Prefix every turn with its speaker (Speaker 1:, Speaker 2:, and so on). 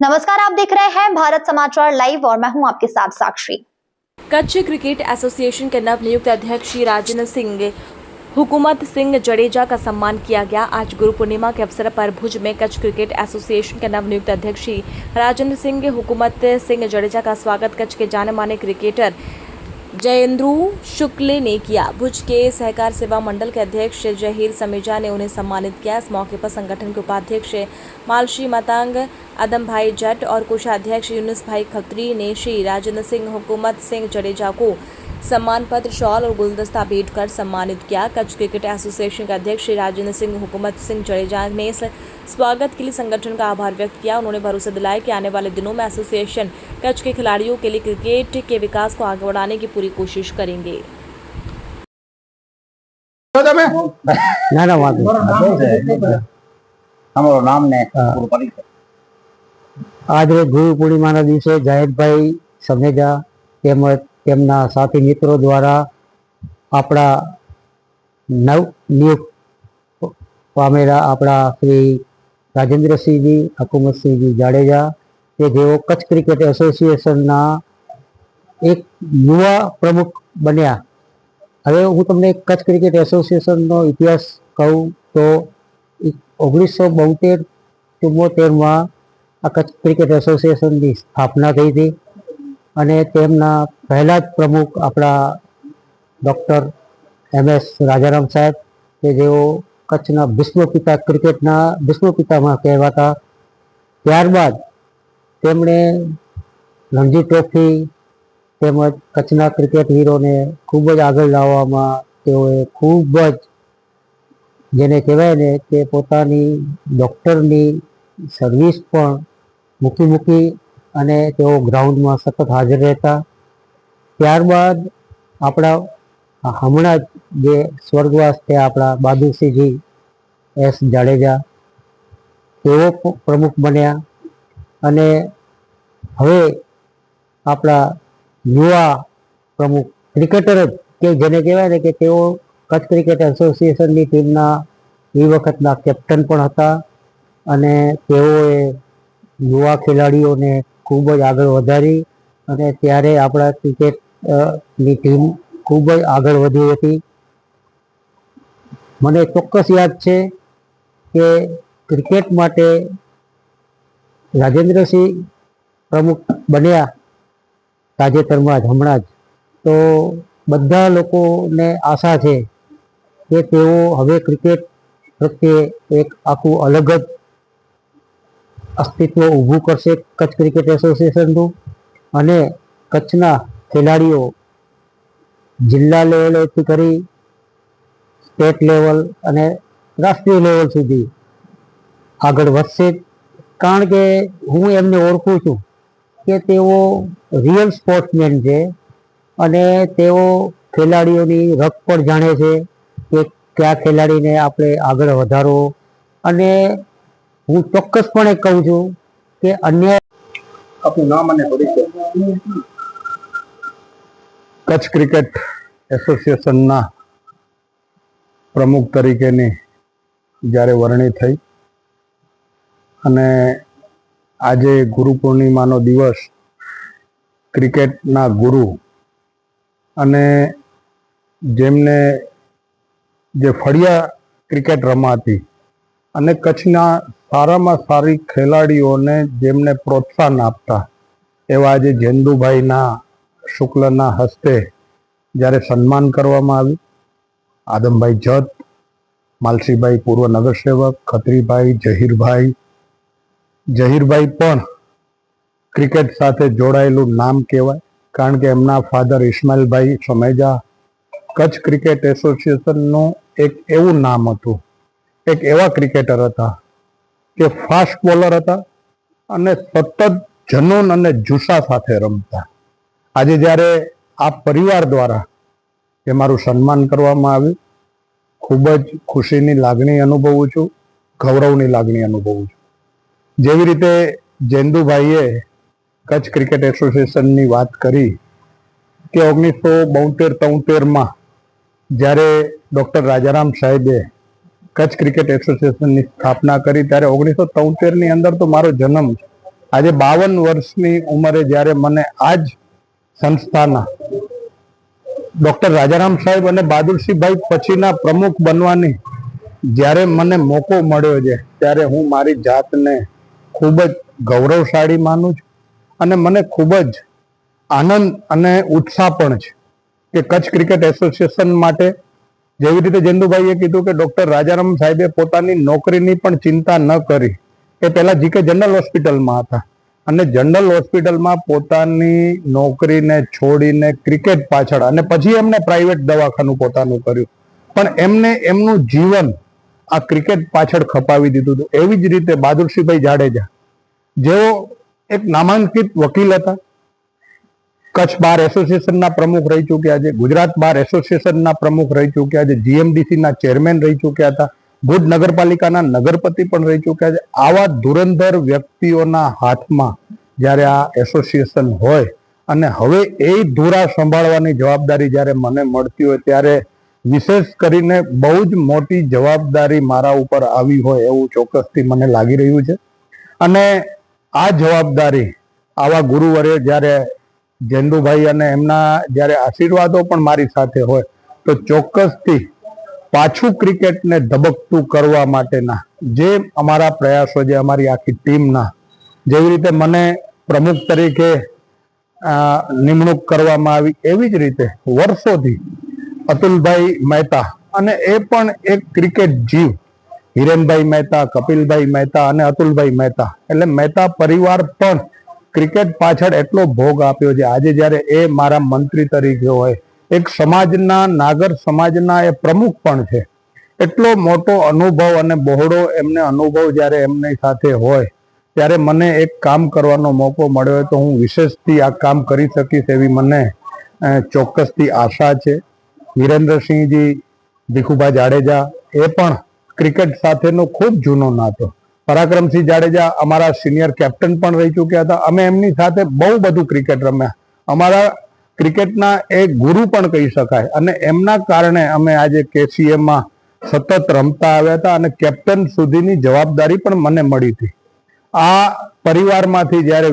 Speaker 1: नमस्कार, आप देख रहे हैं भारत समाचार लाइव और मैं हूं आपके साथ साक्षी।
Speaker 2: कच्छ क्रिकेट एसोसिएशन के नवनियुक्त अध्यक्ष श्री राजेंद्र सिंह हुकूमत सिंह जडेजा का सम्मान किया गया। आज गुरु पूर्णिमा के अवसर पर भुज में कच्छ क्रिकेट एसोसिएशन के नवनियुक्त अध्यक्ष श्री राजेंद्र सिंह हुकूमत सिंह जडेजा का स्वागत कच्छ के जाने माने क्रिकेटर जयेंद्रू शुक्ल ने किया। भुज के सहकार सेवा मंडल के अध्यक्ष जहीर समीजा ने उन्हें सम्मानित किया। इस मौके पर संगठन के उपाध्यक्ष मालशी मतंग आदम भाई जट और कोषाध्यक्ष यूनुस भाई खत्री ने श्री राजेंद्र सिंह हुकूमत सिंह जडेजा को सम्मान पत्र, शॉल और गुलदस्ता भेंट कर सम्मानित किया। कच्छ क्रिकेट एसोसिएशन के अध्यक्ष श्री राजेंद्र सिंह हुकूमत सिंह जडेजा ने इस स्वागत के लिए संगठन का आभार व्यक्त किया। उन्होंने भरोसा दिलाया कि आने वाले दिनों में एसोसिएशन कच्छ के खिलाड़ियों के लिए क्रिकेट के विकास को आगे बढ़ाने की पूरी कोशिश करेंगे।
Speaker 3: आज गुरु पूर्णिमा दिवसे जाहिरभाई समेजा તેમજ તેમના સાથી મિત્રો દ્વારા આપણા નવનિયુક્ત પામેલા આપણા શ્રી રાજેન્દ્રસિંહજી હુકુમતસિંહજી જાડેજા કે જેઓ કચ્છ ક્રિકેટ એસોસિએશનના એક યુવા પ્રમુખ બન્યા। હવે હું તમને કચ્છ ક્રિકેટ એસોસિએશનનો ઇતિહાસ કહું તો 1972-74માં આ કચ્છ ક્રિકેટ એસોસિએશનની સ્થાપના થઈ હતી અને તેમના પહેલા જ પ્રમુખ આપણા ડૉક્ટર MS રાજારામ સાહેબ કે જેઓ કચ્છના વિશ્વપિતા ક્રિકેટના વિશ્વપિતામાં કહેવાતા। ત્યારબાદ તેમણે રણજી ટ્રોફી તેમજ કચ્છના ક્રિકેટ વીરોને ખૂબ જ આગળ લાવવામાં તેઓએ ખૂબ જ જેને કહેવાય ને કે પોતાની ડૉક્ટરની સર્વિસ પણ મૂકી અને તેઓ ગ્રાઉન્ડમાં સતત હાજર રહેતા। ત્યારબાદ આપણા હમણાં જે સ્વર્ગવાસ થયા આપણા બહાદુરસિંહજી S જાડેજા તેઓ પ્રમુખ બન્યા અને હવે આપણા યુવા પ્રમુખ ક્રિકેટર જ કે જેને કહેવાય ને કે તેઓ કચ્છ ક્રિકેટ એસોસિએશનની ટીમના એ વખતના કેપ્ટન પણ હતા અને તેઓએ યુવા ખેલાડીઓને ખૂબ જ આગળ વધારી અને ત્યારે આપણા ક્રિકેટની ટીમ ખૂબ જ આગળ વધી હતી। મને ચોક્કસ યાદ છે કે ક્રિકેટ માટે રાજેન્દ્રસિંહ પ્રમુખ બન્યા તાજેતરમાં જ હમણાં જ, તો બધા લોકોને આશા છે કે તેઓ હવે ક્રિકેટ પ્રત્યે એક આખું અલગ જ અસ્તિત્વ ઊભું કરશે કચ્છ ક્રિકેટ એસોસિએશનનું અને કચ્છના ખેલાડીઓ જિલ્લા લેવલેથી કરી સ્ટેટ લેવલ અને રાષ્ટ્રીય લેવલ સુધી આગળ વધશે। કારણ કે હું એમને ઓળખું છું કે તેઓ રિયલ સ્પોર્ટ્સમેન છે અને તેઓ ખેલાડીઓની રગ પણ જાણે છે કે કયા ખેલાડીને આપણે આગળ વધારવો। અને હું ચોક્કસપણે કહું છું કે અન્ય
Speaker 4: આપનું નામ અને પરિચય। કચ્છ ક્રિકેટ એસોસિએશનના પ્રમુખ તરીકેની જ્યારે વરણી થઈ અને આજે ગુરુ પૂર્ણિમાનો દિવસ ક્રિકેટના ગુરુ અને જેમને જે ફળિયા ક્રિકેટ રમાતી અને કચ્છના સારામાં સારી ખેલાડીઓને જેમને પ્રોત્સાહન આપતા એવા આજે જયેન્દ્રુભાઈના શુક્લના હસ્તે જ્યારે સન્માન કરવામાં આવ્યું, આદમભાઈ જત, માલસીભાઈ પૂર્વ નગરસેવક, ખત્રીભાઈ, જહીરભાઈ પણ ક્રિકેટ સાથે જોડાયેલું નામ કહેવાય કારણ કે એમના ફાધર ઇસ્માઇલભાઈ સમેજા કચ્છ ક્રિકેટ એસોસિએશનનું એક એવું નામ હતું, એક એવા ક્રિકેટર હતા કે ફાસ્ટ બોલર હતા અને સતત જનૂન અને જુસ્સા સાથે રમતા। આજે જ્યારે આ પરિવાર દ્વારા જે મારું સન્માન કરવામાં આવ્યું, ખૂબ જ ખુશીની લાગણી અનુભવું છું, ગૌરવની લાગણી અનુભવું છું। જેવી રીતે જયેન્દ્રુભાઈએ કચ્છ ક્રિકેટ એસોસિએશનની વાત કરી કે 1972-73માં જ્યારે ડૉક્ટર રાજારામ સાહેબે કચ્છ ક્રિકેટ એસોસિએશનની સ્થાપના કરી ત્યારે 1973ની અંદર તો મારો જન્મ છે। આજે 52 વર્ષની ઉંમરે જ્યારે મને આ જ સંસ્થાના ડોક્ટર રાજારામ સાહેબ અને બહાદુરસિંહભાઈ પછીના પ્રમુખ બનવાની જ્યારે મને મોકો મળ્યો છે, ત્યારે હું મારી જાતને ખૂબ જ ગૌરવશાળી માનું છું અને મને ખૂબ જ આનંદ અને ઉત્સાહ પણ છે કે કચ્છ ક્રિકેટ એસોસિએશન માટે જેવી રીતે જંદુભાઈએ કીધું કે ડોક્ટર રાજારામ સાહેબે પોતાની નોકરીની પણ ચિંતા ન કરી. એ પહેલા જીકે જનરલ હોસ્પિટલમાં હતા અને જનરલ હોસ્પિટલમાં પોતાની નોકરીને છોડીને ક્રિકેટ પાછળ અને પછી એમને પ્રાઇવેટ દવાખાનું પોતાનું કર્યું, પણ એમને એમનું જીવન આ ક્રિકેટ પાછળ ખપાવી દીધું હતું. એવી જ રીતે બહાદુરસિંહભાઈ જાડેજા જેઓ એક નામાંકિત વકીલ હતા, કચ્છ બાર એસોસિએશનના પ્રમુખ રહી ચૂક્યા છે, ગુજરાત બાર એસોસિએશનના પ્રમુખ રહી ચૂક્યા છે, જીએમડીસીના ચેરમેન રહી ચૂક્યા હતા, ભુજ નગરપાલિકાના નગરપતિ પણ રહી ચૂક્યા છે. આવા ધુરંધર વ્યક્તિઓના હાથમાં જ્યારે આ એસોસિએશન હોય અને હવે એ ધુરા સંભાળવાની જવાબદારી જ્યારે મને મળતી હોય, ત્યારે વિશેષ કરીને બહુ જ મોટી જવાબદારી મારા ઉપર આવી હોય એવું ચોક્કસથી મને લાગી રહ્યું છે. અને આ જવાબદારી આવા ગુરુવરે જ્યારે જંદુભાઈ અને એમના જ્યારે આશીર્વાદો પણ મારી સાથે હોય તો ચોક્કસથી પાછું ક્રિકેટને ધબકતું કરવા માટેના જે અમારા પ્રયાસો છે, અમારી આખી ટીમના, જેવી રીતે મને પ્રમુખ તરીકે નિમણૂક કરવામાં આવી, એવી જ રીતે વર્ષોથી અતુલભાઈ મહેતા અને એ પણ એક ક્રિકેટ જીવ, હિરેનભાઈ મહેતા, કપિલભાઈ મહેતા અને અતુલભાઈ મહેતા, એટલે મહેતા પરિવાર પણ ક્રિકેટ પાછળ એટલો ભોગ આપ્યો છે. આજે જ્યારે એ મારા મંત્રી તરીકે હોય, એક સમાજના નાગર સમાજના એ પ્રમુખ પણ છે, એટલો મોટો અનુભવ અને બહોળો એમને અનુભવ જ્યારે એમની સાથે હોય, ત્યારે મને એક કામ કરવાનો મોકો મળ્યો હોય તો હું વિશેષથી આ કામ કરી શકીશ એવી મને ચોક્કસથી આશા છે. વિરેન્દ્રસિંહજી ભીખુભા જાડેજા એ પણ ક્રિકેટ સાથેનો ખૂબ જૂનો નાતો. પરાક્રમસિંહ જાડેજા અમારા સિનિયર કેપ્ટન પણ રહી ચૂક્યા હતા. અમે એમની સાથે બહુ બધું ક્રિકેટ રમ્યા, અમારા ક્રિકેટના એ ગુરુ પણ કહી શકાય અને એમના કારણે અમે આજે કેસીએમાં સતત રમતા આવ્યા હતા અને કેપ્ટન સુધીની જવાબદારી પણ મને મળી હતી. આ પરિવારમાંથી જ્યારે